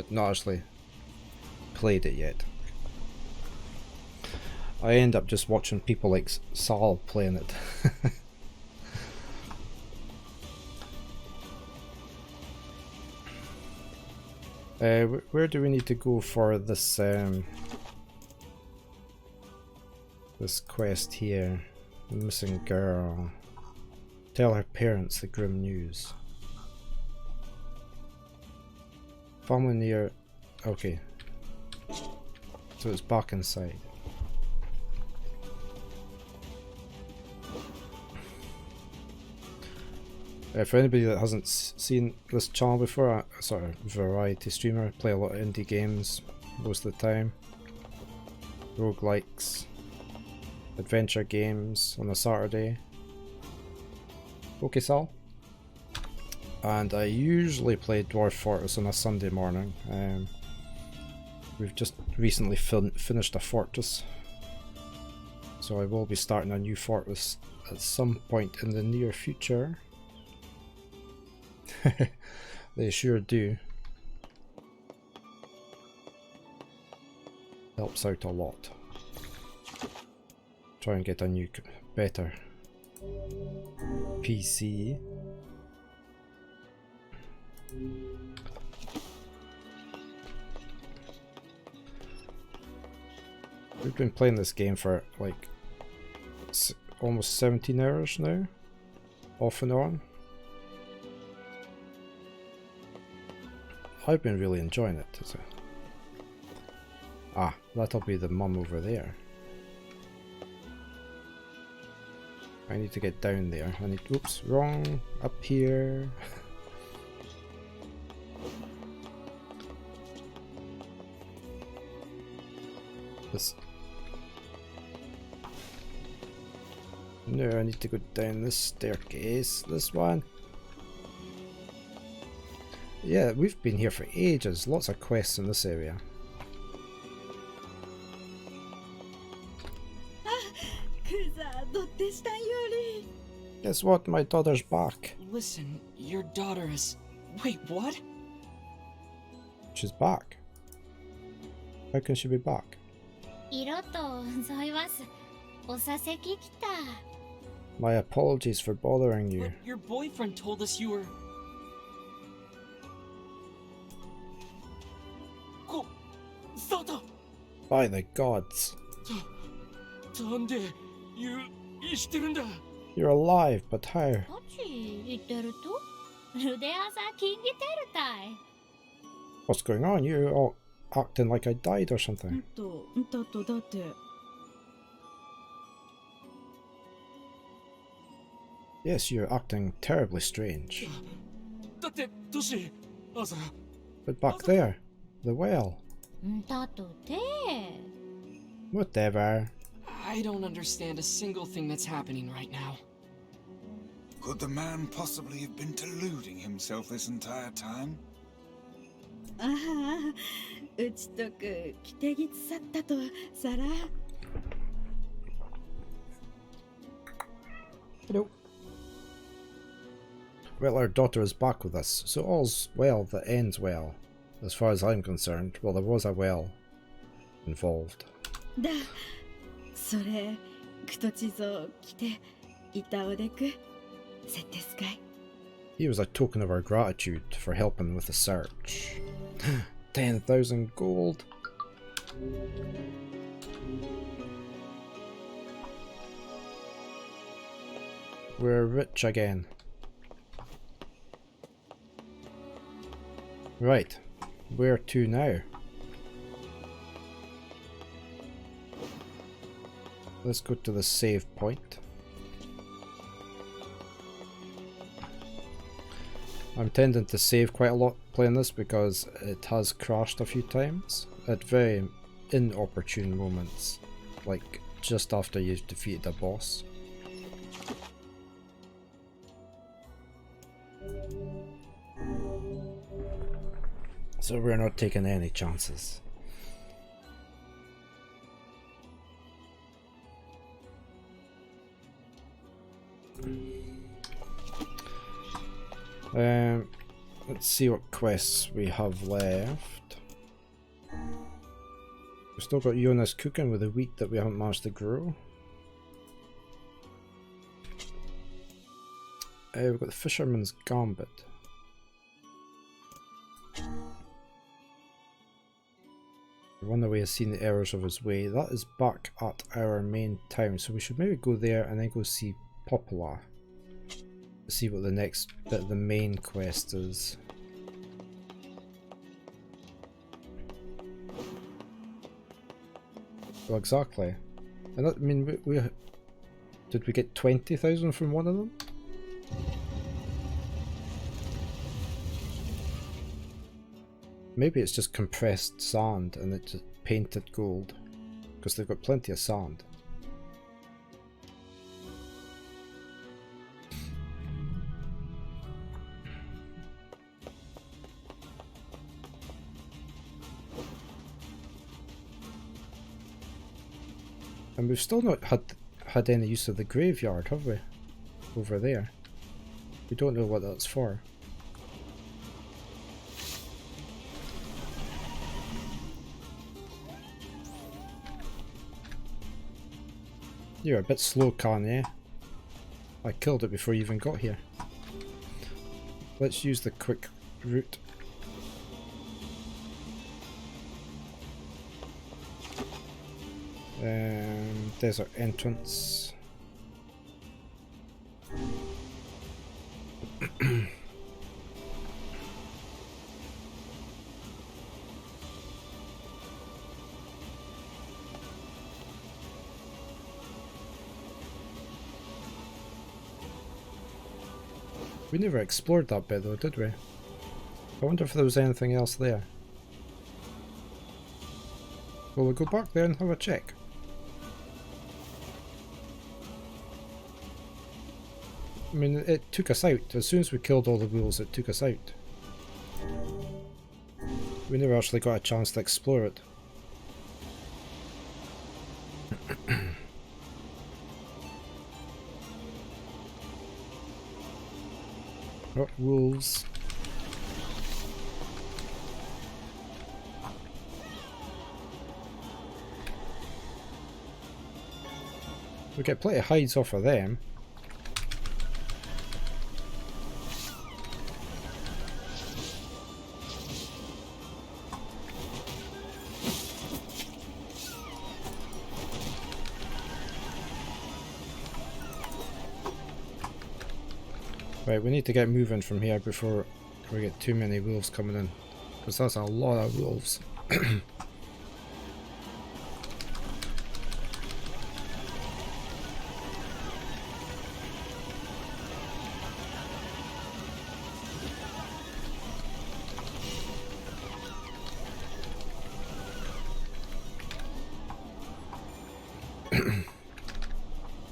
but not actually played it yet. I end up just watching people like Sal playing it. Where do we need to go for this this quest here? The missing girl. Tell her parents the grim news. Family near. Okay. So it's back inside. For anybody that hasn't seen this channel before, I'm a sort of variety streamer. I play a lot of indie games most of the time. Roguelikes. Adventure games on a Saturday. Okay, Sal. And I usually play Dwarf Fortress on a Sunday morning. We've just recently finished a fortress. So I will be starting a new fortress at some point in the near future. They sure do. Helps out a lot. Try and get a new, better PC. We've been playing this game for like almost 17 hours now, off and on. I've been really enjoying it. Ah, that'll be the mum over there. I need to get down there. I need. Oops, wrong. Up here. This. No, I need to go down this staircase. This one. Yeah, we've been here for ages. Lots of quests in this area. Guess what? My daughter's back. Listen, your daughter is... Wait, what? She's back. How can she be back? My apologies for bothering you. But your boyfriend told us you were... By the gods. You're alive, but how? What's going on? You're all acting like I died or something. Yes, you're acting terribly strange. But back there, the well. Whatever. I don't understand a single thing that's happening right now. Could the man possibly have been deluding himself this entire time? Hello. Well, our daughter is back with us, so all's well that ends well. As far as I'm concerned, well, there was a well involved. He was a token of our gratitude for helping with the search. 10,000 gold. We're rich again. Right. Where to now? Let's go to the save point. I'm tending to save quite a lot playing this because it has crashed a few times at very inopportune moments, like just after you've defeated a boss. So we're not taking any chances. Let's see what quests we have left. Still got Jonas cooking with the wheat that we haven't managed to grow. We've got the Fisherman's Gambit. Run away has seen the errors of his way. That is back at our main town, so we should maybe go there and then go see Popula. See what the next bit of the main quest is. Well, exactly. And that, I mean, we did we get 20,000 from one of them? Maybe it's just compressed sand and it's just painted gold, because they've got plenty of sand. And we've still not had any use of the graveyard, have we? Over there. We don't know what that's for. You're a bit slow, Kanye. I killed it before you even got here. Let's use the quick route. Desert entrance. We never explored that bit though, did we? I wonder if there was anything else there. Will we go back there and have a check? I mean, it took us out. As soon as we killed all the wolves, it took us out. We never actually got a chance to explore it. Oh, wolves. We get plenty of hides off of them. Right, we need to get moving from here before we get too many wolves coming in, because that's a lot of wolves.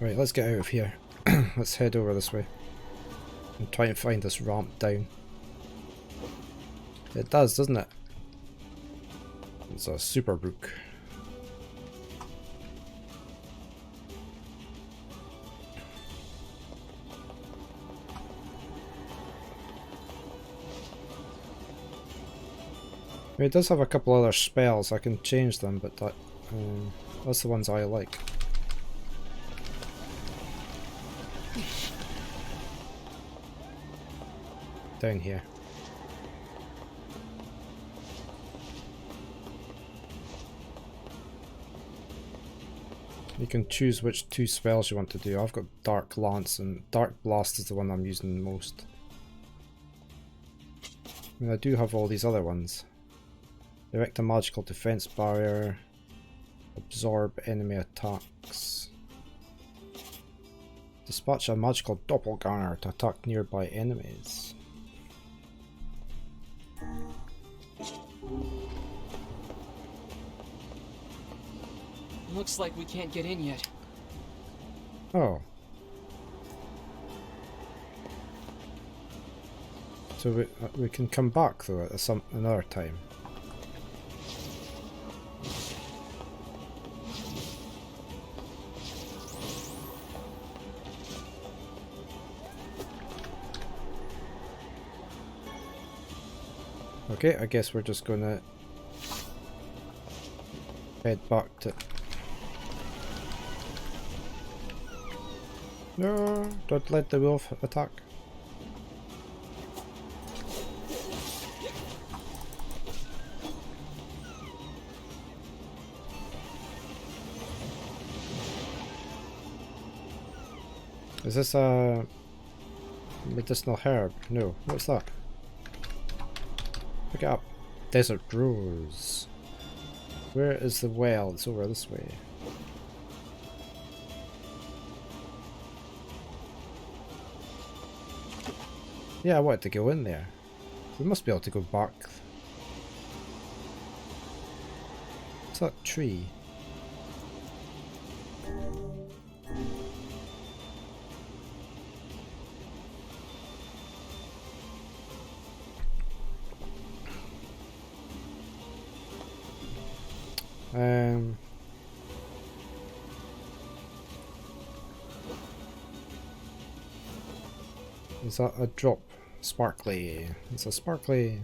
Right, let's get out of here. Let's head over this way and try and find this ramp down. It does, doesn't it? It's a super brook. It does have a couple other spells. I can change them, but that's the ones I like. Down here. You can choose which two spells you want to do. I've got Dark Lance, and Dark Blast is the one I'm using the most. I mean, I do have all these other ones. Erect a magical defense barrier. Absorb enemy attacks. Dispatch a magical doppelganger to attack nearby enemies. Looks like we can't get in yet. Oh. So we can come back though at another time. Okay, I guess we're just gonna Head back to... No, don't let the wolf attack. Is this a medicinal herb? No. What's that? Pick it up. Desert rose. Where is the well? It's over this way. Yeah, I wanted to go in there. We must be able to go back. What's that tree? Is that a drop? Sparkly. It's a sparkly.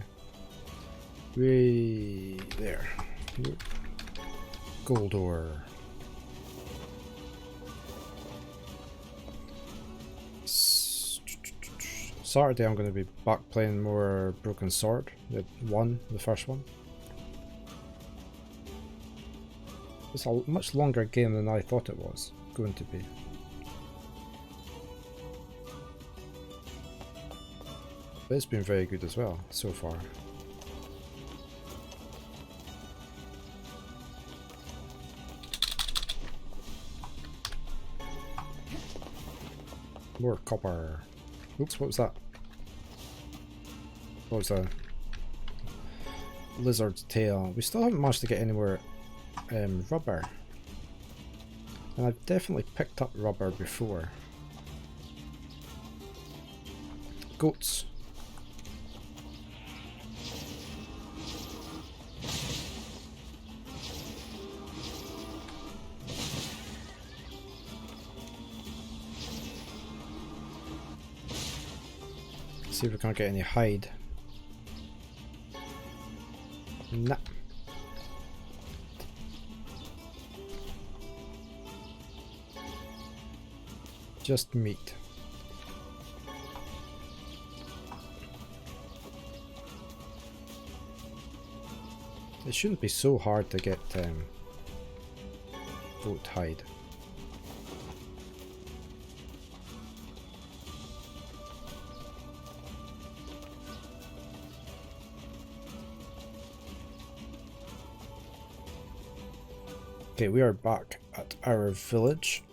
Way there. Gold ore. Saturday I'm going to be back playing more Broken Sword. The first one. It's a much longer game than I thought it was going to be. But it's been very good as well, so far. More copper. Oops, what was that? What was that? Lizard's tail. We still haven't managed to get anywhere rubber. And I've definitely picked up rubber before. Goats. See if we can't get any hide. Nah. Just meat. It shouldn't be so hard to get goat hide. Okay, we are back at our village.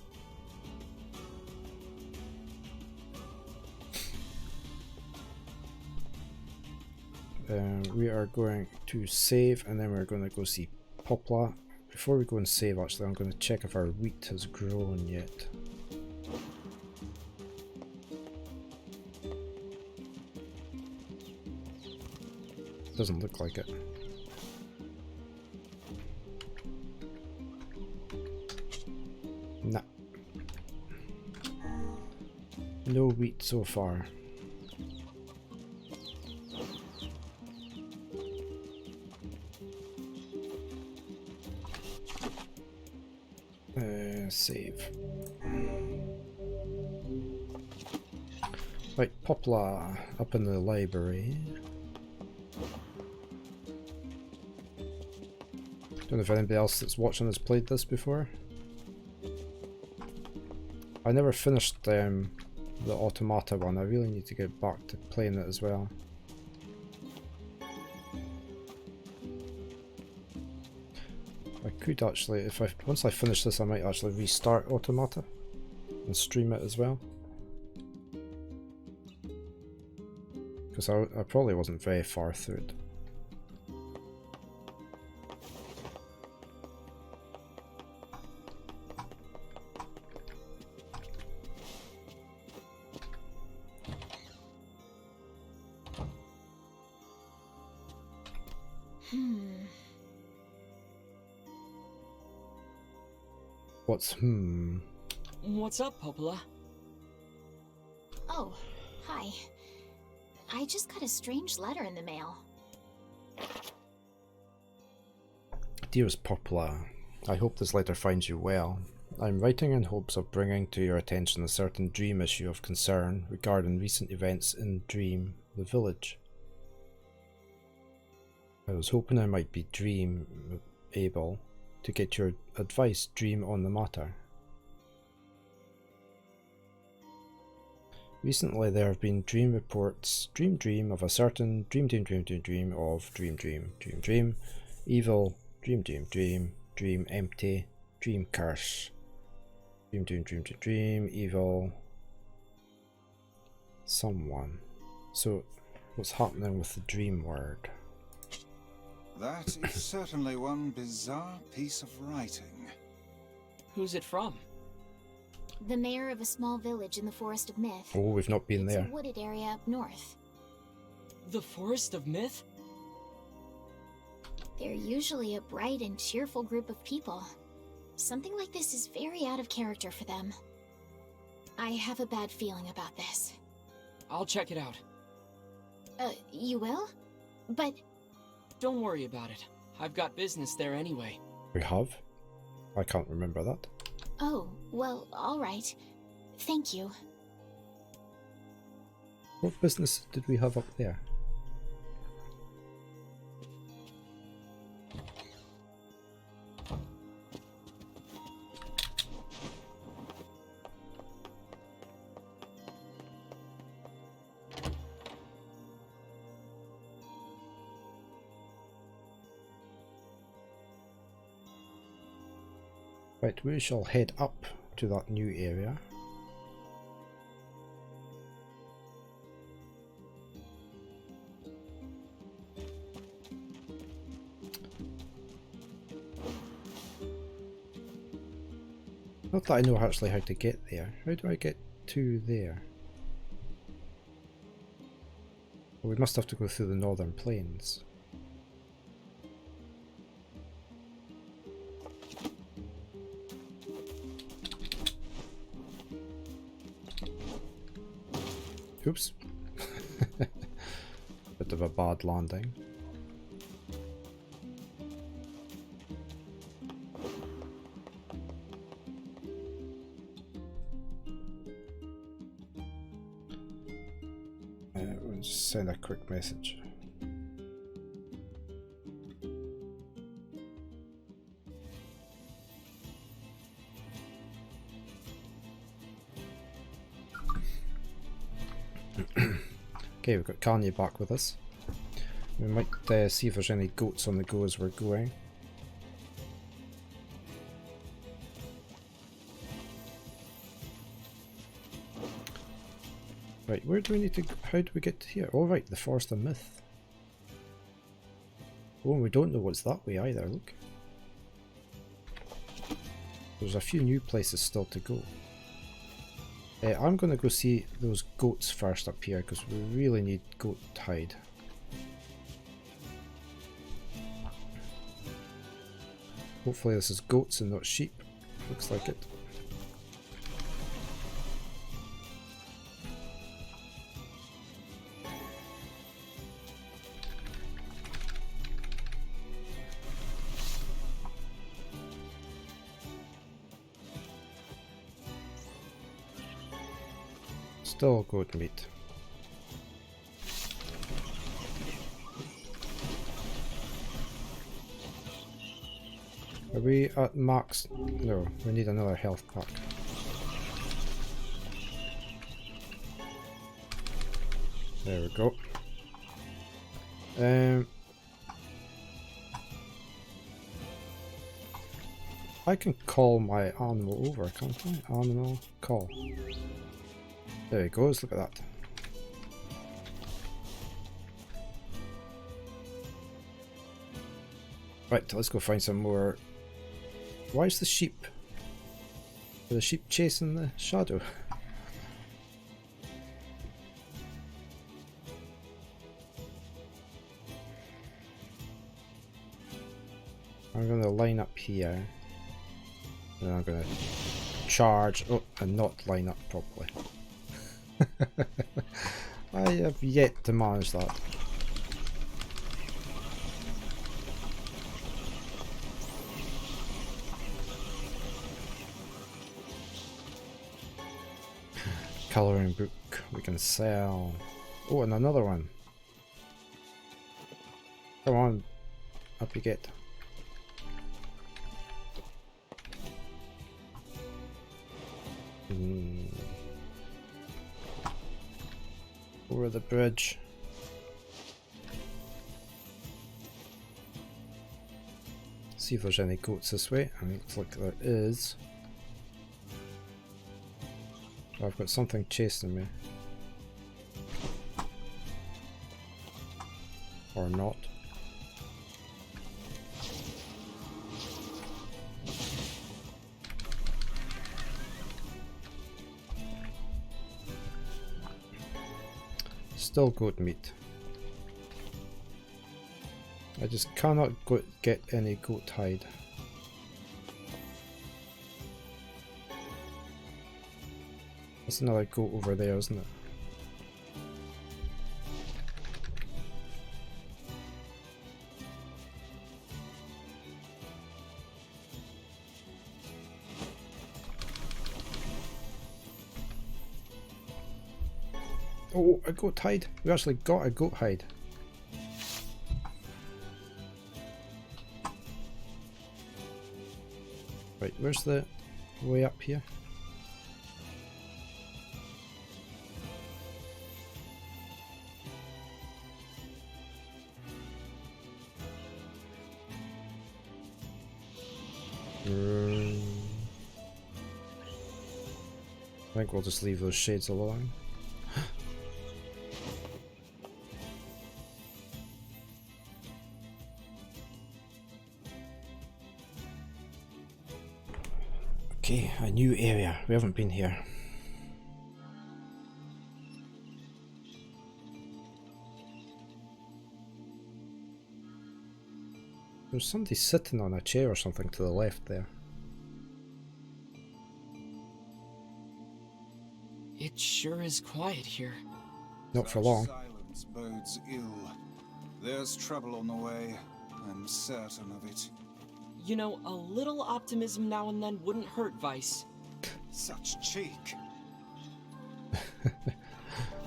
We are going to save and then we're going to go see Popla. Before we go and save, actually, I'm going to check if our wheat has grown yet. Doesn't look like it. Nah. No wheat so far. Save. Right, Popla up in the library. Don't know if anybody else that's watching has played this before. I never finished the Automata one. I really need to get back to playing it as well. I could actually, once I finish this, I might actually restart Automata and stream it as well. Because I probably wasn't very far through it. What's up, Popola? Oh, hi. I just got a strange letter in the mail. Dearest Popla, I hope this letter finds you well. I'm writing in hopes of bringing to your attention a certain Dream issue of concern regarding recent events in Dream, the village. I was hoping I might be able to get your advice, Dream, on the matter. Recently there have been dream reports, dream of a certain dream of dream, evil, dream empty, dream curse, dream evil, someone. So what's happening with the dream word? That is certainly one bizarre piece of writing. Who's it from? The mayor of a small village in the Forest of Myth. Oh, we've not been there. It's a wooded area up north. The Forest of Myth? They're usually a bright and cheerful group of people. Something like this is very out of character for them. I have a bad feeling about this. I'll check it out. You will? But... Don't worry about it. I've got business there anyway. We have? I can't remember that. Oh, well, alright. Thank you. What business did we have up there? Right, we shall head up to that new area. Not that I know actually how to get there. How do I get to there? Well, we must have to go through the northern plains. Oops. Bit of a bad landing. We'll just send a quick message. Okay, we've got Kanye back with us. We might see if there's any goats on the go as we're going. Right, where do we need to go? How do we get to here? Oh right, the Forest of Myth. Oh, and we don't know what's that way either, look. There's a few new places still to go. I'm going to go see those goats first up here because we really need goat hide. Hopefully this is goats and not sheep. Looks like it. Still goat meat. Are we at max? No, we need another health pack. There we go. I can call my animal over, can't I? Animal call. There he goes, look at that. Right, let's go find some more. Why is the sheep? Are the sheep chasing the shadow? I'm going to line up here. And I'm going to charge. Oh, and not line up properly. I have yet to manage that. colouring book we can sell. Oh, and another one. Come on, up you get. Over the bridge. See if there's any goats this way, and it looks like there is. Oh, I've got something chasing me. Or not. Still goat meat. I just cannot get any goat hide. There's another goat over there, isn't it? Oh, a goat hide! We actually got a goat hide. Right, where's the way up here? I think we'll just leave those shades alone. Okay, a new area. We haven't been here. There's somebody sitting on a chair or something to the left there. It sure is quiet here. Not for long. Silence bodes ill. There's trouble on the way. I'm certain of it. You know, a little optimism now and then wouldn't hurt, Vice. Such cheek.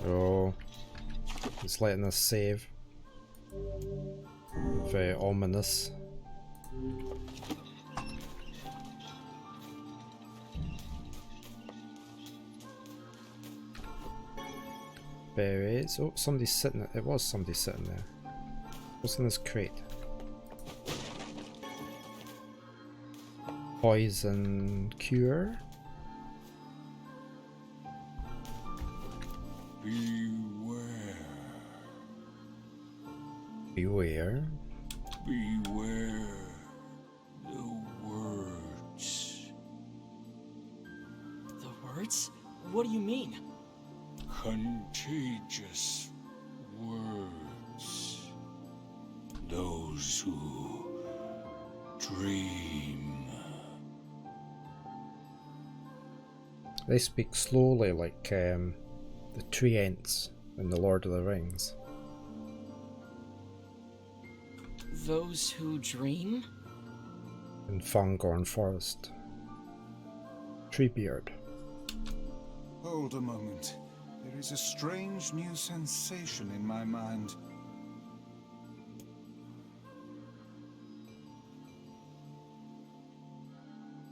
Oh, it's letting us save. Very ominous. Berries. Oh, somebody's sitting. It was somebody sitting there. What's in this crate? Poison cure. Beware. Beware. Beware the words. The words? What do you mean? Contagious words. Those who dream. They speak slowly like the tree ents in The Lord of the Rings. Those who dream? In Fangorn Forest. Treebeard. Hold a moment. There is a strange new sensation in my mind.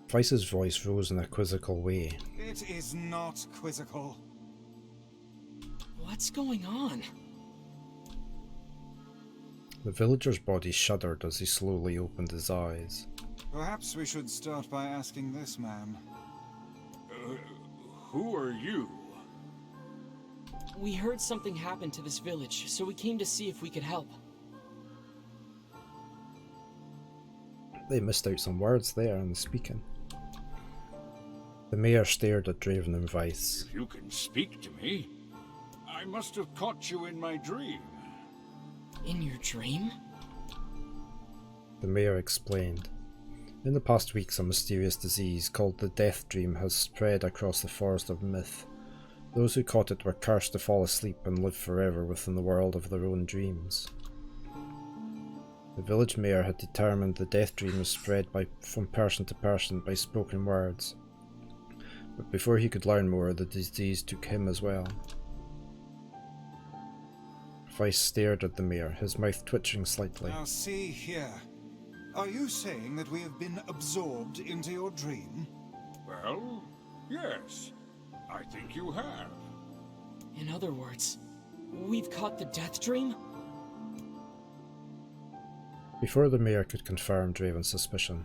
Vice's voice rose in a quizzical way. It is not quizzical. What's going on? The villager's body shuddered as he slowly opened his eyes. Perhaps we should start by asking this man. Who are you? We heard something happened to this village, so we came to see if we could help. They missed out some words there in the speaking. The mayor stared at Draven and Vice. If you can speak to me, I must have caught you in my dream. In your dream? The mayor explained. In the past weeks, a mysterious disease called the Death Dream has spread across the Forest of Myth. Those who caught it were cursed to fall asleep and live forever within the world of their own dreams. The village mayor had determined the Death Dream was spread from person to person by spoken words. But before he could learn more, the disease took him as well. Weiss stared at the mayor, his mouth twitching slightly. Now see here. Are you saying that we have been absorbed into your dream? Well, yes. I think you have. In other words, we've caught the death dream? Before the mayor could confirm Draven's suspicion,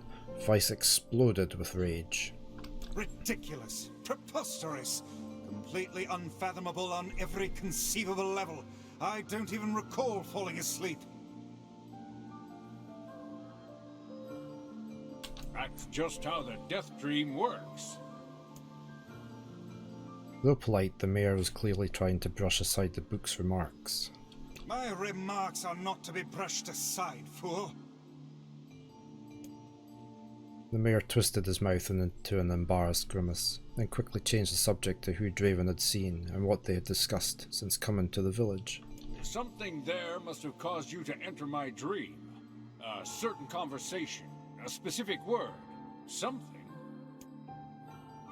Weiss exploded with rage. Ridiculous, preposterous, completely unfathomable on every conceivable level. I don't even recall falling asleep. That's just how the death dream works. Though polite, the mayor was clearly trying to brush aside the book's remarks. My remarks are not to be brushed aside, fool. The mayor twisted his mouth into an embarrassed grimace, then quickly changed the subject to who Draven had seen and what they had discussed since coming to the village. Something there must have caused you to enter my dream. A certain conversation, a specific word, something.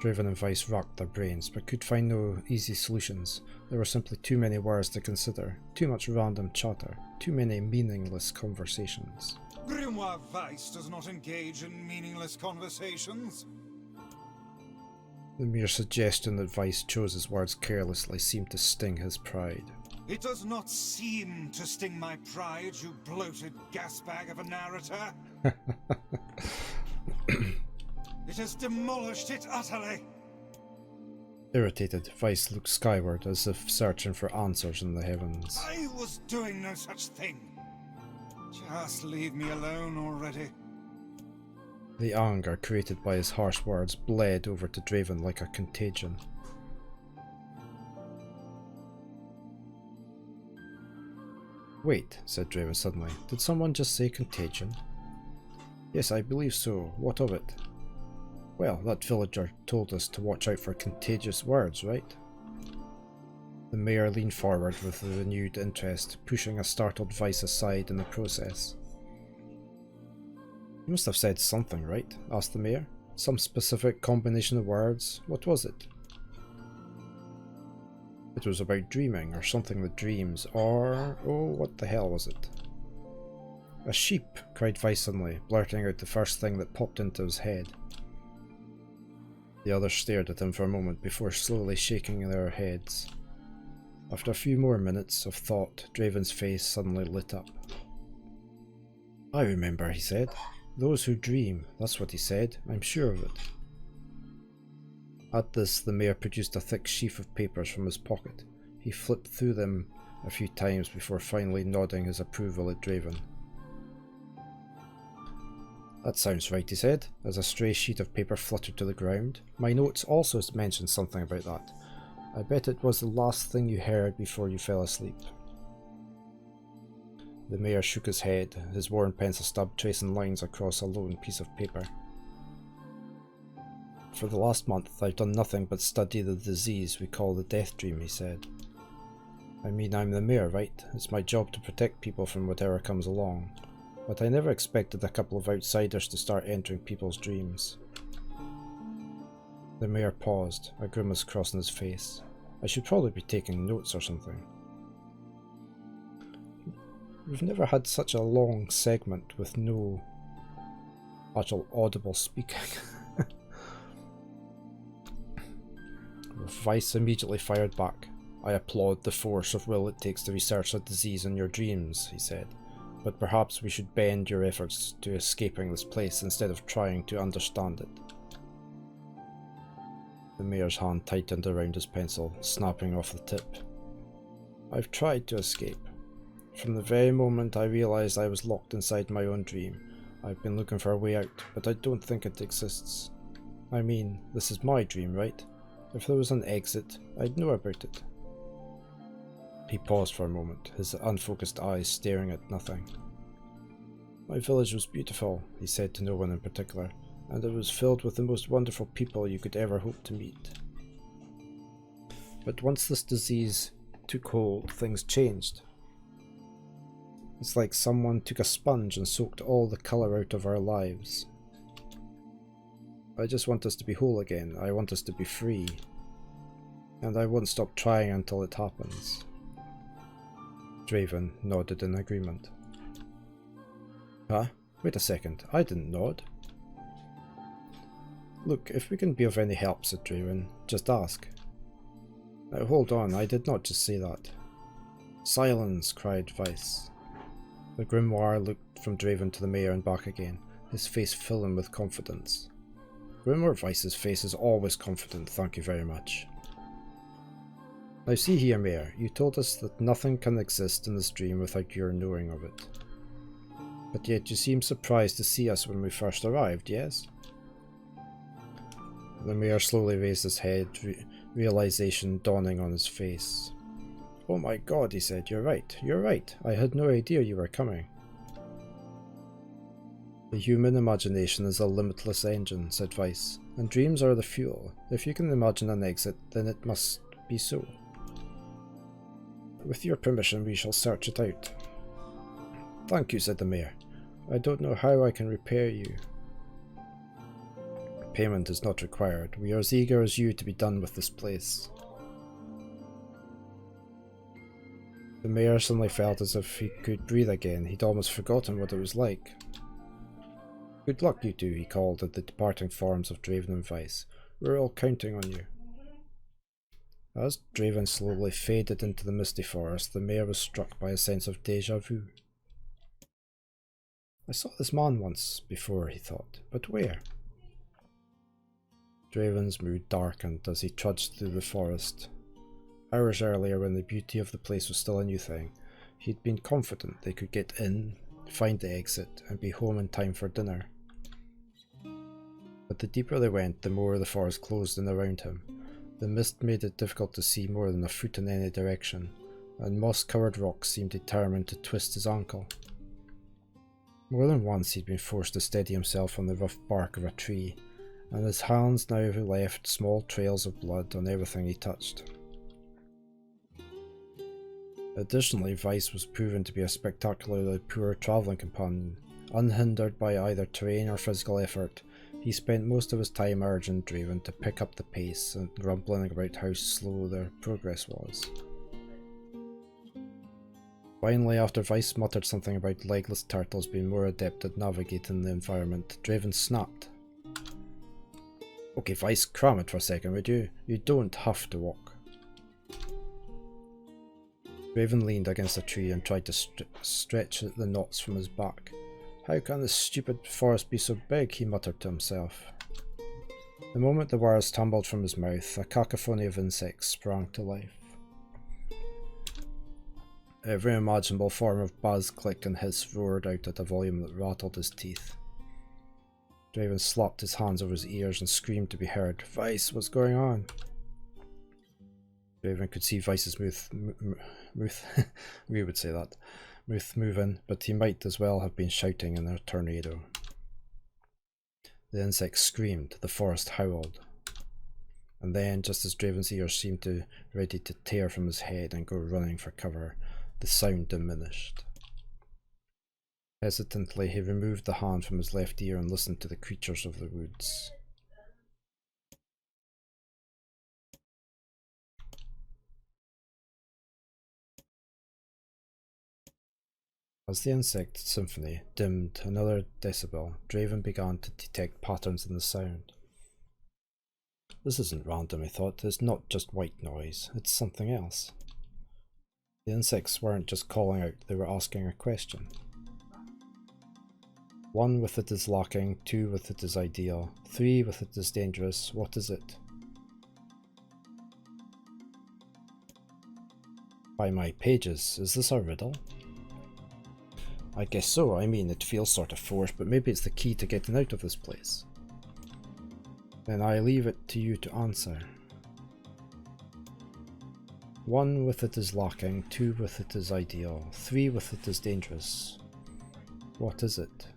Draven and Weiss racked their brains, but could find no easy solutions. There were simply too many words to consider, too much random chatter, too many meaningless conversations. Grimoire Weiss does not engage in meaningless conversations. The mere suggestion that Weiss chose his words carelessly seemed to sting his pride. It does not seem to sting my pride, you bloated gasbag of a narrator. It has demolished it utterly. Irritated, Weiss looked skyward as if searching for answers in the heavens. I was doing no such thing. Just leave me alone already. The anger created by his harsh words bled over to Draven like a contagion. Wait, said Draven suddenly. Did someone just say contagion? Yes, I believe so. What of it? Well, that villager told us to watch out for contagious words, right? The mayor leaned forward with renewed interest, pushing a startled Weiss aside in the process. You must have said something, right? Asked the mayor. Some specific combination of words? What was it? It was about dreaming, or something with dreams, or... oh, what the hell was it? A sheep, cried Weiss suddenly, blurting out the first thing that popped into his head. The others stared at him for a moment before slowly shaking their heads. After a few more minutes of thought, Draven's face suddenly lit up. I remember, he said. Those who dream, that's what he said, I'm sure of it. At this, the mayor produced a thick sheaf of papers from his pocket. He flipped through them a few times before finally nodding his approval at Draven. That sounds right, he said, as a stray sheet of paper fluttered to the ground. My notes also mentioned something about that. I bet it was the last thing you heard before you fell asleep. The mayor shook his head, his worn pencil stub tracing lines across a lone piece of paper. For the last month, I've done nothing but study the disease we call the death dream, he said. I mean, I'm the mayor, right? It's my job to protect people from whatever comes along. But I never expected a couple of outsiders to start entering people's dreams. The mayor paused, a grimace crossing his face. I should probably be taking notes or something. We've never had such a long segment with no actual audible speaking. Weiss immediately fired back. I applaud the force of will it takes to research a disease in your dreams, he said. But perhaps we should bend your efforts to escaping this place instead of trying to understand it. The mayor's hand tightened around his pencil, snapping off the tip. I've tried to escape. From the very moment I realized I was locked inside my own dream, I've been looking for a way out, but I don't think it exists. I mean, this is my dream, right? If there was an exit, I'd know about it. He paused for a moment, his unfocused eyes staring at nothing. My village was beautiful, he said to no one in particular, and it was filled with the most wonderful people you could ever hope to meet. But once this disease took hold, things changed. It's like someone took a sponge and soaked all the colour out of our lives. I just want us to be whole again. I want us to be free. And I won't stop trying until it happens. Draven nodded in agreement. Huh? Wait a second, I didn't nod. Look, if we can be of any help, said Draven, just ask. Now hold on, I did not just say that. Silence, cried Weiss. The Grimoire looked from Draven to the mayor and back again, his face filling with confidence. Grimoire Weiss's face is always confident, thank you very much. Now see here, Mayor, you told us that nothing can exist in this dream without your knowing of it. But yet you seem surprised to see us when we first arrived, yes? The mayor slowly raised his head, realization dawning on his face. Oh my god, he said, you're right. I had no idea you were coming. The human imagination is a limitless engine, said Weiss, and dreams are the fuel. If you can imagine an exit, then it must be so. With your permission, we shall search it out. Thank you, said the mayor. I don't know how I can repay you. Payment is not required. We are as eager as you to be done with this place. The mayor suddenly felt as if he could breathe again. He'd almost forgotten what it was like. Good luck, you two, he called at the departing forms of Draven and Weiss. We're all counting on you. As Draven slowly faded into the misty forest, the mayor was struck by a sense of déjà vu. I saw this man once before, he thought, but where? Draven's mood darkened as he trudged through the forest. Hours earlier, when the beauty of the place was still a new thing, he'd been confident they could get in, find the exit, and be home in time for dinner. But the deeper they went, the more the forest closed in around him. The mist made it difficult to see more than a foot in any direction, and moss-covered rocks seemed determined to twist his ankle. More than once he'd been forced to steady himself on the rough bark of a tree, and his hands now left small trails of blood on everything he touched. Additionally, Weiss was proven to be a spectacularly poor travelling companion. Unhindered by either terrain or physical effort, he spent most of his time urging Draven to pick up the pace and grumbling about how slow their progress was. Finally, after Weiss muttered something about legless turtles being more adept at navigating the environment, Draven snapped. Okay, Weiss, cram it for a second, would you? You don't have to walk. Draven leaned against a tree and tried to stretch the knots from his back. How can this stupid forest be so big? He muttered to himself. The moment the words tumbled from his mouth, a cacophony of insects sprang to life. Every imaginable form of buzz, click and hiss roared out at a volume that rattled his teeth. Draven slapped his hands over his ears and screamed to be heard. Weiss, what's going on? Draven could see Weiss's we would say that, mouth moving, but he might as well have been shouting in a tornado. The insects screamed, the forest howled. And then, just as Draven's ears seemed ready to tear from his head and go running for cover, the sound diminished. Hesitantly, he removed the hand from his left ear and listened to the creatures of the woods. As the insect symphony dimmed another decibel, Draven began to detect patterns in the sound. This isn't random, he thought. It's not just white noise, it's something else. The insects weren't just calling out, they were asking a question. 1 with it is lacking, 2 with it is ideal, 3 with it is dangerous, what is it? By my pages, is this a riddle? I guess so, I mean it feels sort of forced, but maybe it's the key to getting out of this place. Then I leave it to you to answer. 1 with it is lacking, 2 with it is ideal, 3 with it is dangerous. What is it?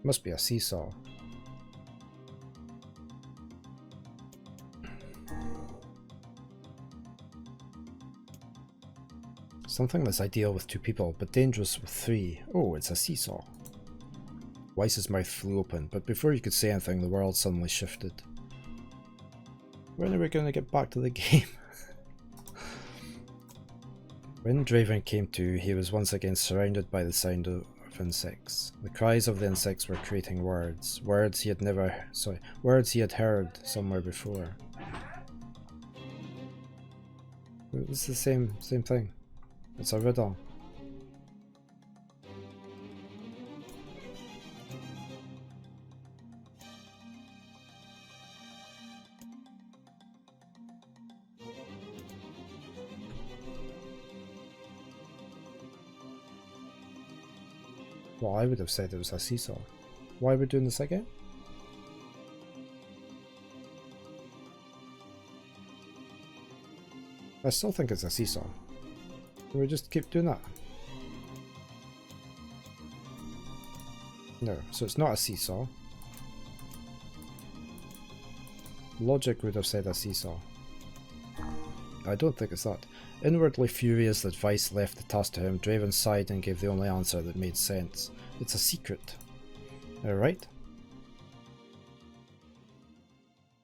Must be a seesaw. Something that's ideal with 2 people, but dangerous with 3. Oh, it's a seesaw. Weiss's mouth flew open, but before he could say anything, the world suddenly shifted. When are we going to get back to the game? When Draven came to, he was once again surrounded by the sound of insects. The cries of the insects were creating words. Words he had heard somewhere before. It's the same thing. It's a riddle. Well, I would have said it was a seesaw. Why are we doing this again? I still think it's a seesaw. Can we just keep doing that? No, so it's not a seesaw. Logic would have said a seesaw. I don't think it's that. Inwardly furious that Weiss left the task to him, Draven sighed and gave the only answer that made sense. It's a secret. Alright?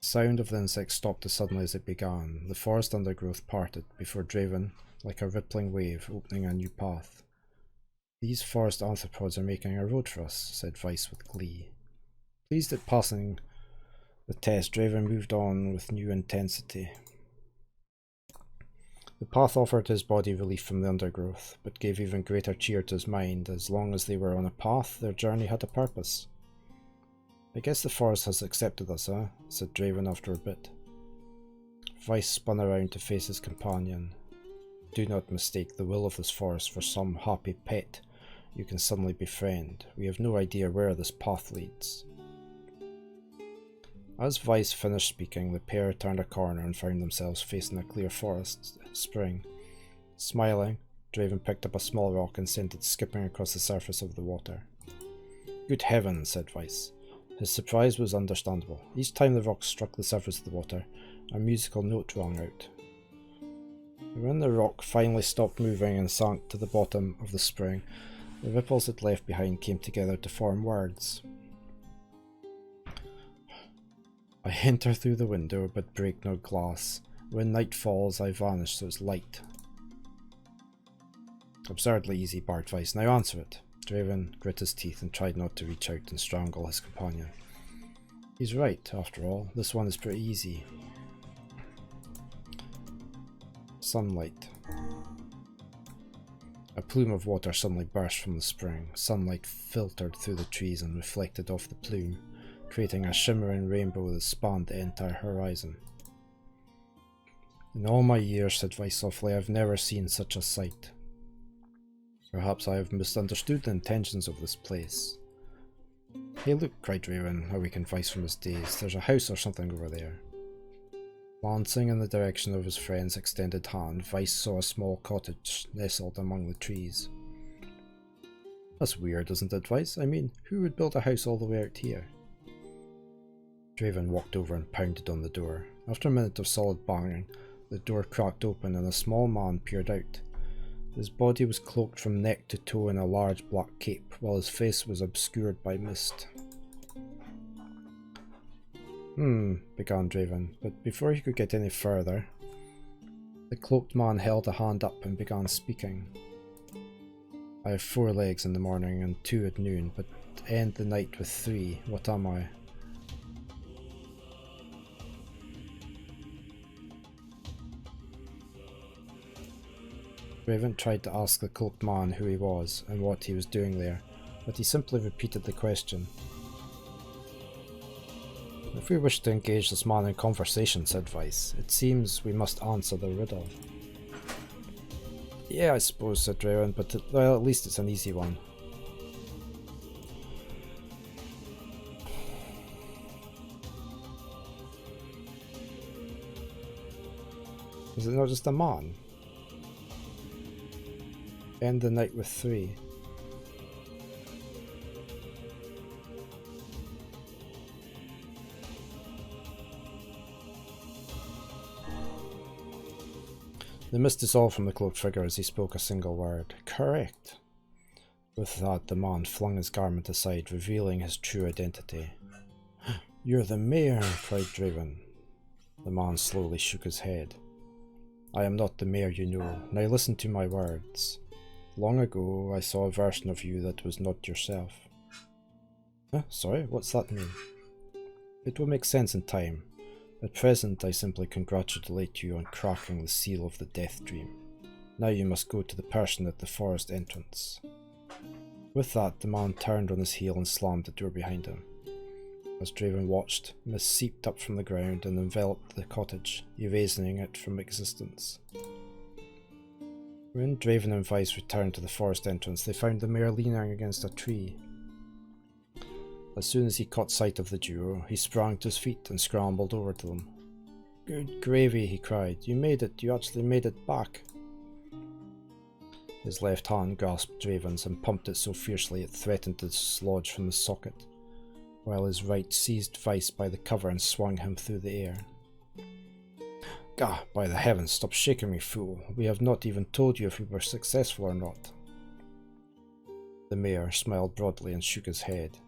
The sound of the insect stopped as suddenly as it began. The forest undergrowth parted before Draven, like a rippling wave, opening a new path. These forest arthropods are making a road for us, said Weiss with glee. Pleased at passing the test, Draven moved on with new intensity. The path offered his body relief from the undergrowth, but gave even greater cheer to his mind. As long as they were on a path, their journey had a purpose. I guess the forest has accepted us, huh? Said Draven after a bit. Weiss spun around to face his companion. Do not mistake the will of this forest for some happy pet you can suddenly befriend. We have no idea where this path leads. As Weiss finished speaking, the pair turned a corner and found themselves facing a clear forest spring. Smiling, Draven picked up a small rock and sent it skipping across the surface of the water. Good heavens, said Weiss. His surprise was understandable. Each time the rock struck the surface of the water, a musical note rang out. When the rock finally stopped moving and sank to the bottom of the spring, the ripples it left behind came together to form words. I enter through the window, but break no glass. When night falls, I vanish, so it's light. Absurdly easy, barked Weiss. Now answer it. Draven grit his teeth and tried not to reach out and strangle his companion. He's right, after all. This one is pretty easy. Sunlight. A plume of water suddenly burst from the spring. Sunlight filtered through the trees and reflected off the plume, creating a shimmering rainbow that spanned the entire horizon. In all my years, said Weiss softly, I've never seen such a sight. Perhaps I have misunderstood the intentions of this place. Hey look, cried Draven, awakened Weiss from his daze. There's a house or something over there. Glancing in the direction of his friend's extended hand, Weiss saw a small cottage nestled among the trees. That's weird, isn't it, Weiss? I mean, who would build a house all the way out here? Draven walked over and pounded on the door. After a minute of solid banging, the door cracked open and a small man peered out. His body was cloaked from neck to toe in a large black cape, while his face was obscured by mist. Began Draven, but before he could get any further, the cloaked man held a hand up and began speaking. I have 4 legs in the morning and 2 at noon, but end the night with 3. What am I? Draven tried to ask the cloaked man who he was and what he was doing there, but he simply repeated the question. If we wish to engage this man in conversation, said Weiss, it seems we must answer the riddle. Yeah, I suppose, said Draven, but well, at least it's an easy one. Is it not just a man? End the night with 3. The mist dissolved from the cloaked figure as he spoke a single word. Correct. With that, the man flung his garment aside, revealing his true identity. You're the mayor, cried Draven. The man slowly shook his head. I am not the mayor you know. Now listen to my words. Long ago, I saw a version of you that was not yourself. Sorry, what's that mean? It will make sense in time. At present, I simply congratulate you on cracking the seal of the Death Dream. Now you must go to the person at the forest entrance. With that, the man turned on his heel and slammed the door behind him. As Draven watched, mist seeped up from the ground and enveloped the cottage, erasing it from existence. When Draven and Vice returned to the forest entrance, they found the mayor leaning against a tree. As soon as he caught sight of the duo, he sprang to his feet and scrambled over to them. Good gravy, he cried. You made it. You actually made it back. His left hand grasped Draven's and pumped it so fiercely it threatened to dislodge from the socket, while his right seized Vice by the cover and swung him through the air. Gah, by the heavens, stop shaking me, fool. We have not even told you if we were successful or not. The mayor smiled broadly and shook his head.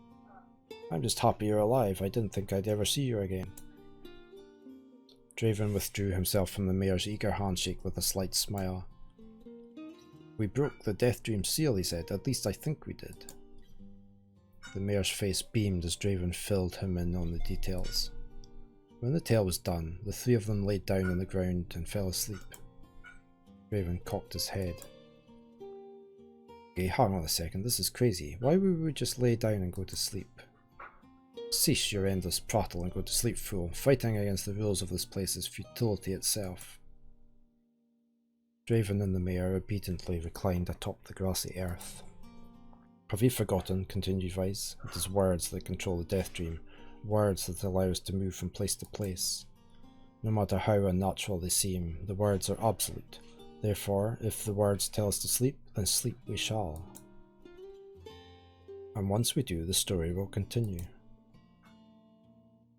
I'm just happy you're alive. I didn't think I'd ever see you again. Draven withdrew himself from the mayor's eager handshake with a slight smile. We broke the Death Dream seal, he said. At least I think we did. The mayor's face beamed as Draven filled him in on the details. When the tale was done, the three of them laid down on the ground and fell asleep. Draven cocked his head. Okay, hang on a second, this is crazy. Why would we just lay down and go to sleep? Cease your endless prattle and go to sleep, fool. Fighting against the rules of this place is futility itself. Draven and the mayor obediently reclined atop the grassy earth. Have you forgotten, continued Vice, it is words that control the Death Dream, words that allow us to move from place to place. No matter how unnatural they seem, the words are absolute. Therefore, if the words tell us to sleep, then sleep we shall. And once we do, the story will continue.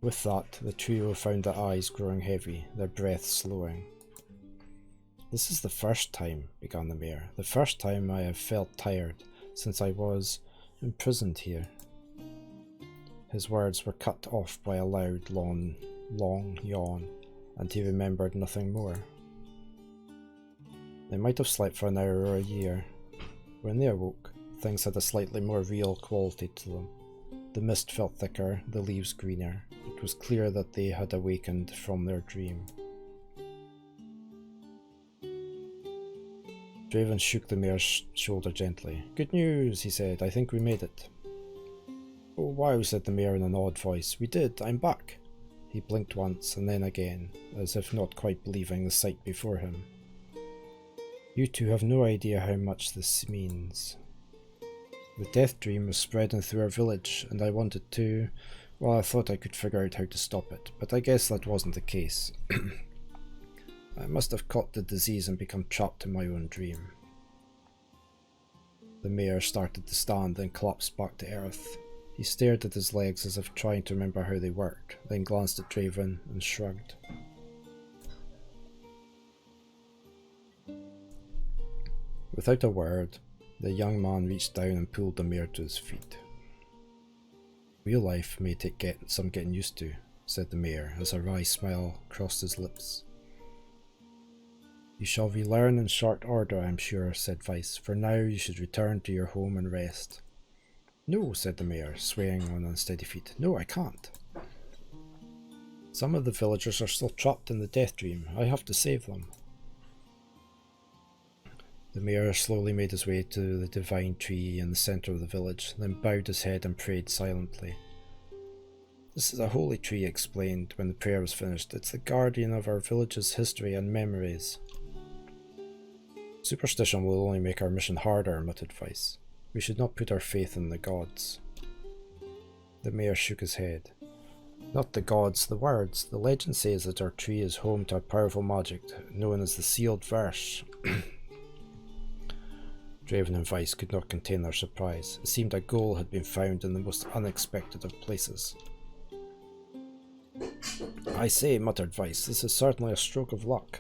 With that, the trio found their eyes growing heavy, their breath slowing. This is the first time, began the mayor, the first time I have felt tired since I was imprisoned here. His words were cut off by a loud, long yawn, and he remembered nothing more. They might have slept for an hour or a year. When they awoke, things had a slightly more real quality to them. The mist felt thicker, the leaves greener. It was clear that they had awakened from their dream. Draven shook the mayor's shoulder gently. Good news, he said. I think we made it. Oh wow, said the mayor in an odd voice. We did. I'm back. He blinked once and then again, as if not quite believing the sight before him. You two have no idea how much this means. The Death Dream was spreading through our village, and I wanted to... Well, I thought I could figure out how to stop it, but I guess that wasn't the case. I must have caught the disease and become trapped in my own dream. The mayor started to stand, then collapsed back to earth. He stared at his legs as if trying to remember how they worked, then glanced at Draven and shrugged. Without a word, the young man reached down and pulled the mayor to his feet. Real life may take some getting used to, said the mayor as a wry smile crossed his lips. You shall relearn in short order, I am sure, said Vice. For now you should return to your home and rest. No, said the mayor, swaying on unsteady feet. No, I can't. Some of the villagers are still trapped in the Death Dream. I have to save them. The mayor slowly made his way to the divine tree in the centre of the village, then bowed his head and prayed silently. This is a holy tree, he explained when the prayer was finished. It's the guardian of our village's history and memories. Superstition will only make our mission harder, muttered Vice. We should not put our faith in the gods. The mayor shook his head. Not the gods, the words. The legend says that our tree is home to a powerful magic known as the Sealed Verse. Draven and Vice could not contain their surprise. It seemed a goal had been found in the most unexpected of places. I say, muttered Vice, this is certainly a stroke of luck.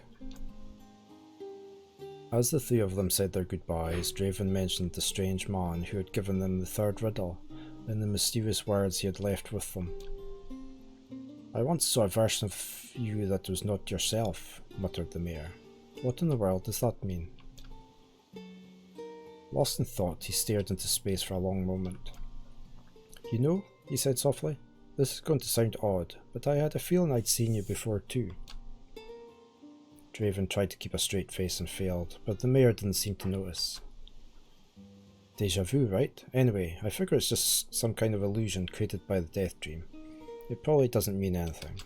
As the three of them said their goodbyes, Draven mentioned the strange man who had given them the third riddle, and the mysterious words he had left with them. "I once saw a version of you that was not yourself," muttered the mayor. "What in the world does that mean?" Lost in thought, he stared into space for a long moment. "You know," he said softly, "this is going to sound odd, but I had a feeling I'd seen you before too." Draven tried to keep a straight face and failed, but the mayor didn't seem to notice. Deja vu, right? Anyway, I figure it's just some kind of illusion created by the death dream. It probably doesn't mean anything.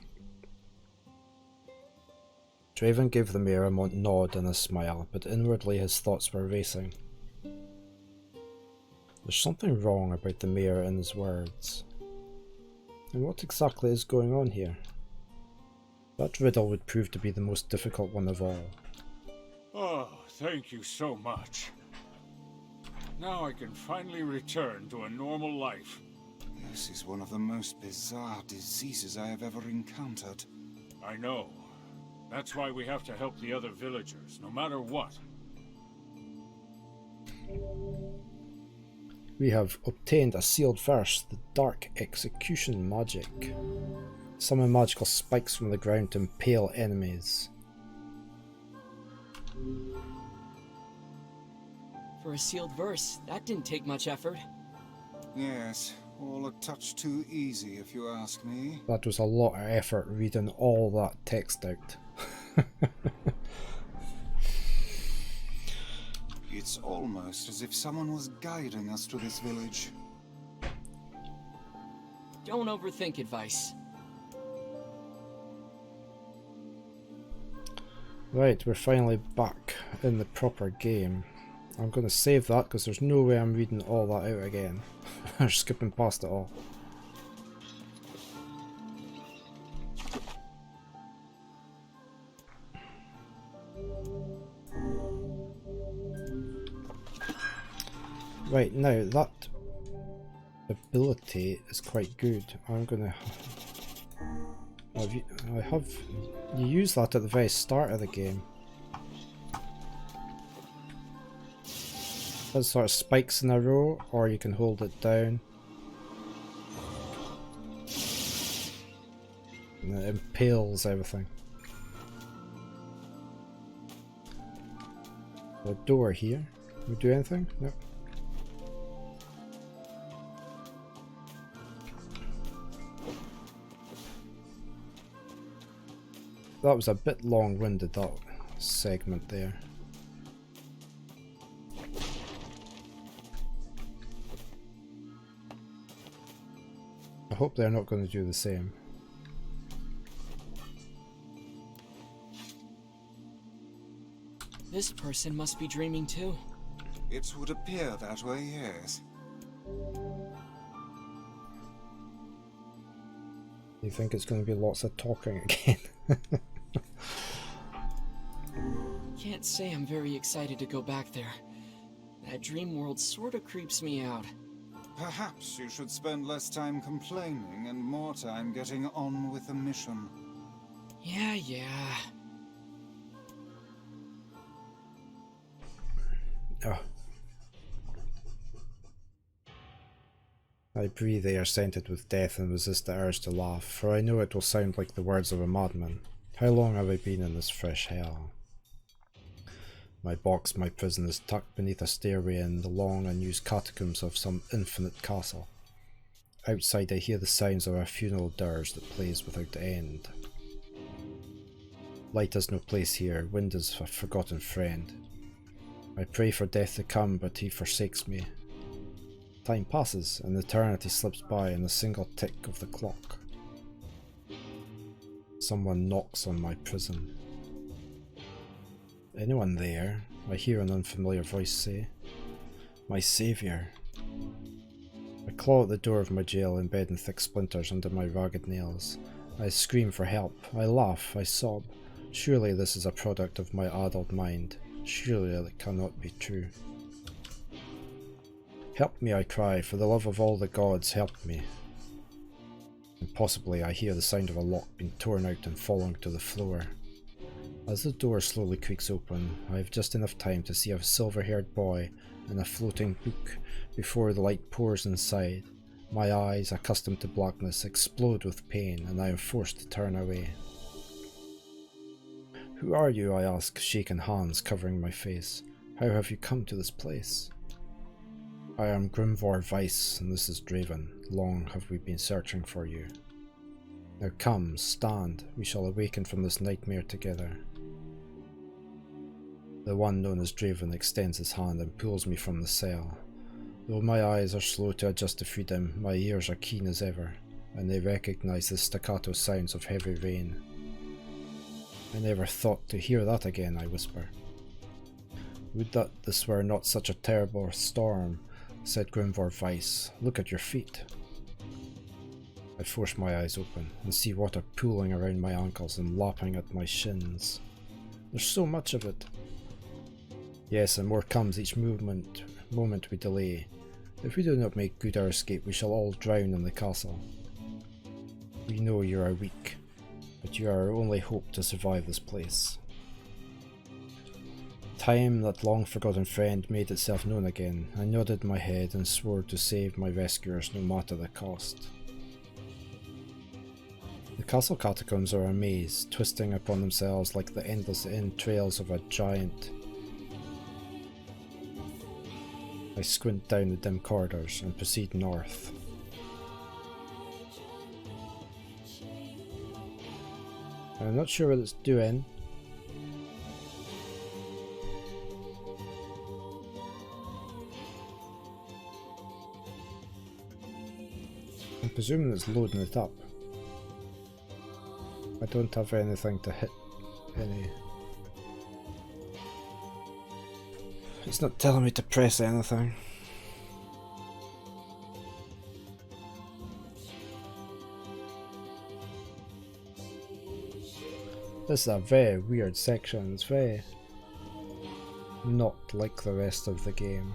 Draven gave the mayor a nod and a smile, but inwardly his thoughts were racing. There's something wrong about the mayor and his words. And what exactly is going on here? That riddle would prove to be the most difficult one of all. Oh, thank you so much. Now I can finally return to a normal life. This is one of the most bizarre diseases I have ever encountered. I know. That's why we have to help the other villagers, no matter what. We have obtained a sealed verse, the Dark Execution Magic. Summon magical spikes from the ground to impale enemies. For a sealed verse, that didn't take much effort. Yes, all a touch too easy if you ask me. That was a lot of effort reading all that text out. It's almost as if someone was guiding us to this village. Don't overthink advice. Right, we're finally back in the proper game. I'm going to save that because there's no way I'm reading all that out again. Or skipping past it all. Right, now that ability is quite good. I'm gonna... You use that at the very start of the game. That sort of spikes in a row, or you can hold it down. And it impales everything. A door here. Can we do anything? No. That was a bit long-winded, that segment there. I hope they're not going to do the same. This person must be dreaming too. It would appear that way, yes. You think it's going to be lots of talking again? Can't say I'm very excited to go back there. That dream world sort of creeps me out. Perhaps you should spend less time complaining and more time getting on with the mission. Yeah. Oh. I breathe air scented with death and resist the urge to laugh, for I know it will sound like the words of a madman. How long have I been in this fresh hell? My box, my prison, is tucked beneath a stairway in the long unused catacombs of some infinite castle. Outside I hear the sounds of a funeral dirge that plays without end. Light has no place here, wind is a forgotten friend. I pray for death to come, but he forsakes me. Time passes, and eternity slips by in a single tick of the clock. Someone knocks on my prison. Anyone there? I hear an unfamiliar voice say. My saviour. I claw at the door of my jail, embedding thick splinters under my ragged nails. I scream for help. I laugh. I sob. Surely this is a product of my addled mind. Surely it cannot be true. Help me, I cry. For the love of all the gods, help me. And possibly I hear the sound of a lock being torn out and falling to the floor. As the door slowly creaks open, I have just enough time to see a silver-haired boy and a floating book before the light pours inside. My eyes, accustomed to blackness, explode with pain, and I am forced to turn away. "Who are you?" I ask, shaking hands covering my face. "How have you come to this place?" "I am Grimvor Weiss, and this is Draven. Long have we been searching for you. Now come, stand, we shall awaken from this nightmare together." The one known as Draven extends his hand and pulls me from the cell. Though my eyes are slow to adjust to freedom, my ears are keen as ever, and they recognise the staccato sounds of heavy rain. "I never thought to hear that again," I whisper. "Would that this were not such a terrible storm," said Grimvor Weiss. "Look at your feet." I force my eyes open and see water pooling around my ankles and lapping at my shins. There's so much of it. Yes, and more comes each moment we delay. If we do not make good our escape, we shall all drown in the castle. We know you are weak, but you are our only hope to survive this place. Time, that long-forgotten friend, made itself known again. I nodded my head and swore to save my rescuers no matter the cost. The castle catacombs are a maze, twisting upon themselves like the endless entrails of a giant. I squint down the dim corridors and proceed north. I'm not sure what it's doing. I'm presuming it's loading it up. I don't have anything to hit any. It's not telling me to press anything. This is a very weird section. It's very not like the rest of the game.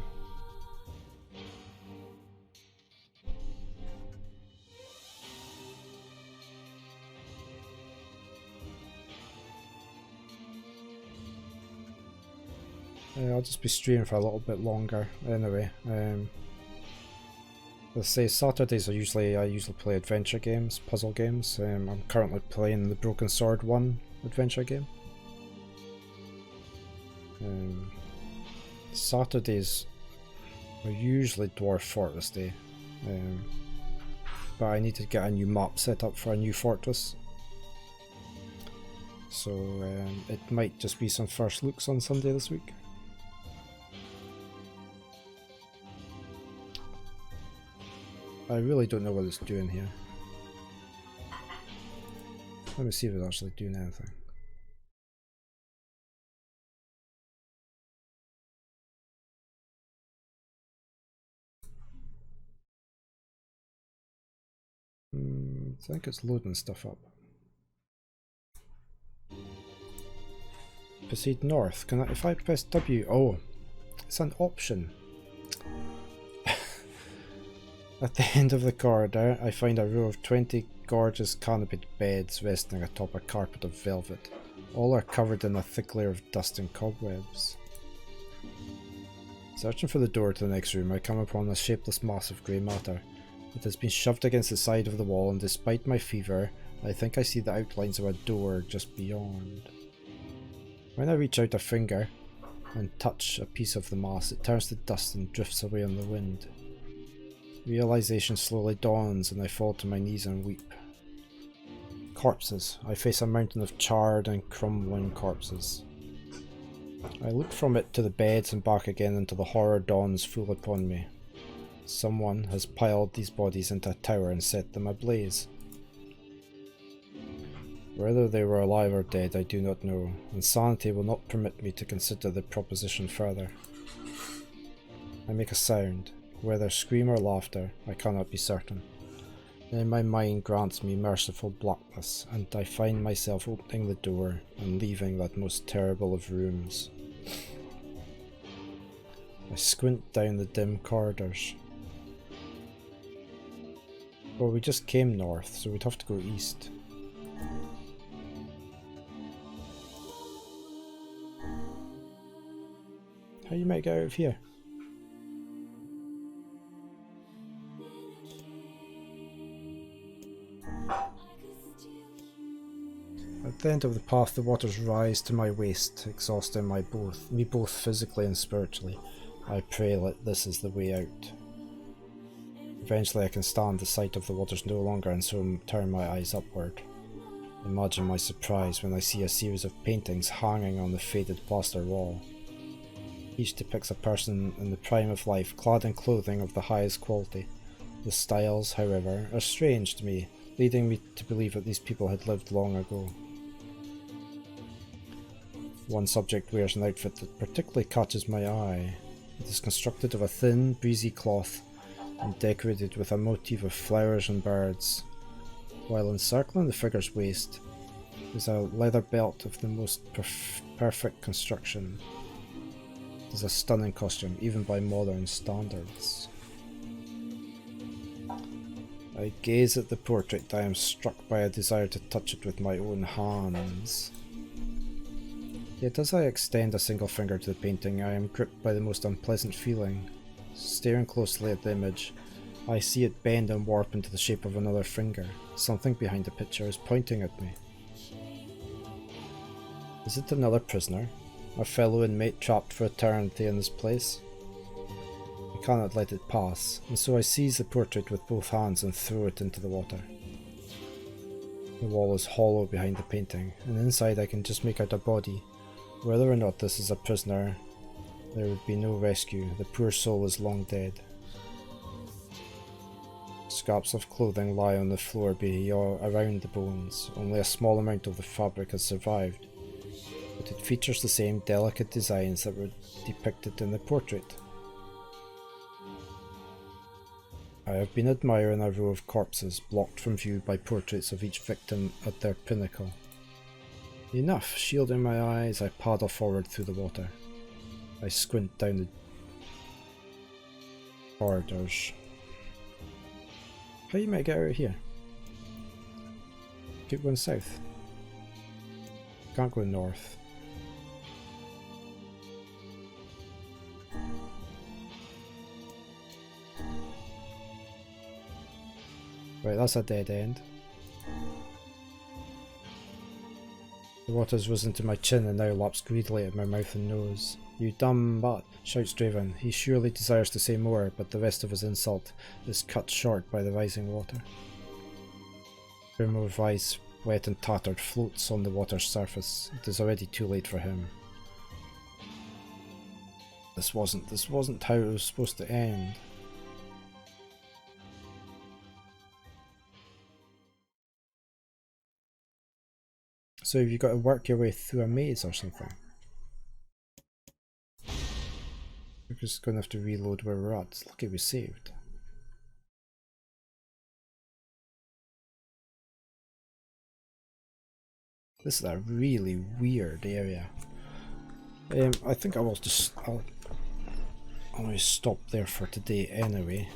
I'll just be streaming for a little bit longer anyway. Let's say Saturdays I usually play adventure games, puzzle games. I'm currently playing the Broken Sword 1 adventure game. Saturdays are usually Dwarf Fortress Day, but I need to get a new map set up for a new fortress. So it might just be some first looks on Sunday this week. I really don't know what it's doing here. Let me see if it's actually doing anything. I think it's loading stuff up. Proceed north. Can I, if I press W? Oh, it's an option. At the end of the corridor, I find a row of 20 gorgeous canopied beds resting atop a carpet of velvet. All are covered in a thick layer of dust and cobwebs. Searching for the door to the next room, I come upon a shapeless mass of grey matter. It has been shoved against the side of the wall, and despite my fever, I think I see the outlines of a door just beyond. When I reach out a finger and touch a piece of the mass, it turns to dust and drifts away on the wind. Realization slowly dawns and I fall to my knees and weep. Corpses. I face a mountain of charred and crumbling corpses. I look from it to the beds and back again until the horror dawns full upon me. Someone has piled these bodies into a tower and set them ablaze. Whether they were alive or dead I do not know, and sanity will not permit me to consider the proposition further. I make a sound. Whether scream or laughter, I cannot be certain. Then my mind grants me merciful blackness, and I find myself opening the door and leaving that most terrible of rooms. I squint down the dim corridors. Well, we just came north, so we'd have to go east. How you might get out of here? At the end of the path, the waters rise to my waist, exhausting me both physically and spiritually. I pray that this is the way out. Eventually I can stand the sight of the waters no longer and so turn my eyes upward. Imagine my surprise when I see a series of paintings hanging on the faded plaster wall. Each depicts a person in the prime of life, clad in clothing of the highest quality. The styles, however, are strange to me, leading me to believe that these people had lived long ago. One subject wears an outfit that particularly catches my eye. It is constructed of a thin, breezy cloth and decorated with a motif of flowers and birds, while encircling the figure's waist is a leather belt of the most perfect construction. It is a stunning costume, even by modern standards. I gaze at the portrait. I am struck by a desire to touch it with my own hands. Yet as I extend a single finger to the painting, I am gripped by the most unpleasant feeling. Staring closely at the image, I see it bend and warp into the shape of another finger. Something behind the picture is pointing at me. Is it another prisoner? A fellow inmate trapped for eternity in this place? I cannot let it pass, and so I seize the portrait with both hands and throw it into the water. The wall is hollow behind the painting, and inside I can just make out a body. Whether or not this is a prisoner, there would be no rescue. The poor soul is long dead. Scraps of clothing lie on the floor around the bones. Only a small amount of the fabric has survived, but it features the same delicate designs that were depicted in the portrait. I have been admiring a row of corpses blocked from view by portraits of each victim at their pinnacle. Enough! Shielding my eyes, I paddle forward through the water. I squint down the corridors. How you might get out of here? Keep going south. Can't go north. Right, that's a dead end. The water's risen to my chin and now laps greedily at my mouth and nose. "You dumb butt," shouts Draven. He surely desires to say more, but the rest of his insult is cut short by the rising water. A brim of ice, wet and tattered, floats on the water's surface. It is already too late for him. This wasn't how it was supposed to end. So have you got to work your way through a maze or something? We're just going to have to reload where we're at. Lucky we saved. This is a really weird area. I think I'll just stop there for today anyway.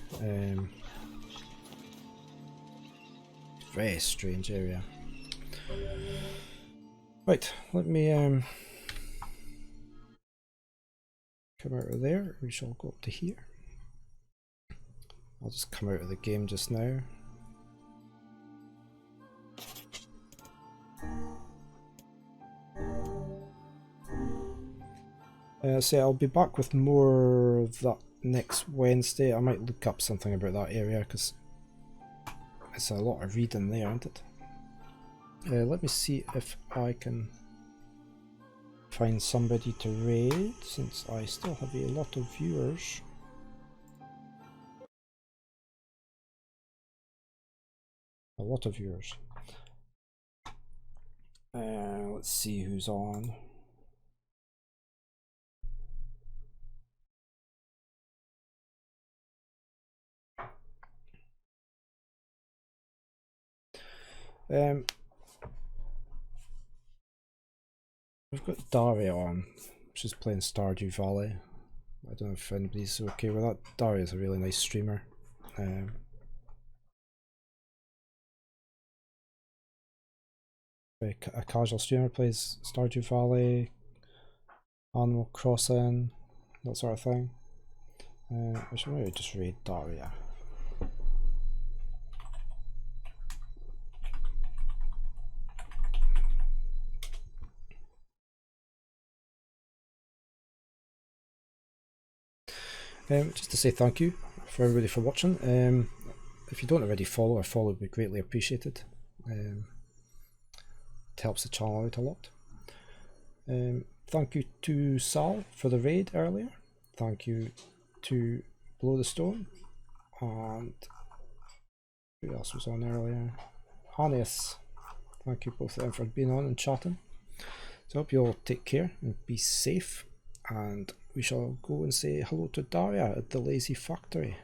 Very strange area. Right, let me come out of there. We shall go up to here. I'll just come out of the game just now. So I'll be back with more of that next Wednesday. I might look up something about that area because it's a lot of reading there, isn't it? Let me see if I can find somebody to raid, since I still have a lot of viewers. A lot of viewers. Let's see who's on. We've got Daria on. She's playing Stardew Valley. I don't know if anybody's okay with that. Daria's a really nice streamer. A casual streamer, plays Stardew Valley, Animal Crossing, that sort of thing. I should maybe just raid Daria. Just to say thank you for everybody for watching. If you don't already follow, a follow would be greatly appreciated. It helps the channel out a lot. Thank you to Sal for the raid earlier. Thank you to Below the Stone. And who else was on earlier? Anius. Thank you both of them for being on and chatting. So I hope you all take care and be safe. And we shall go and say hello to Daria at the Lazy Factory.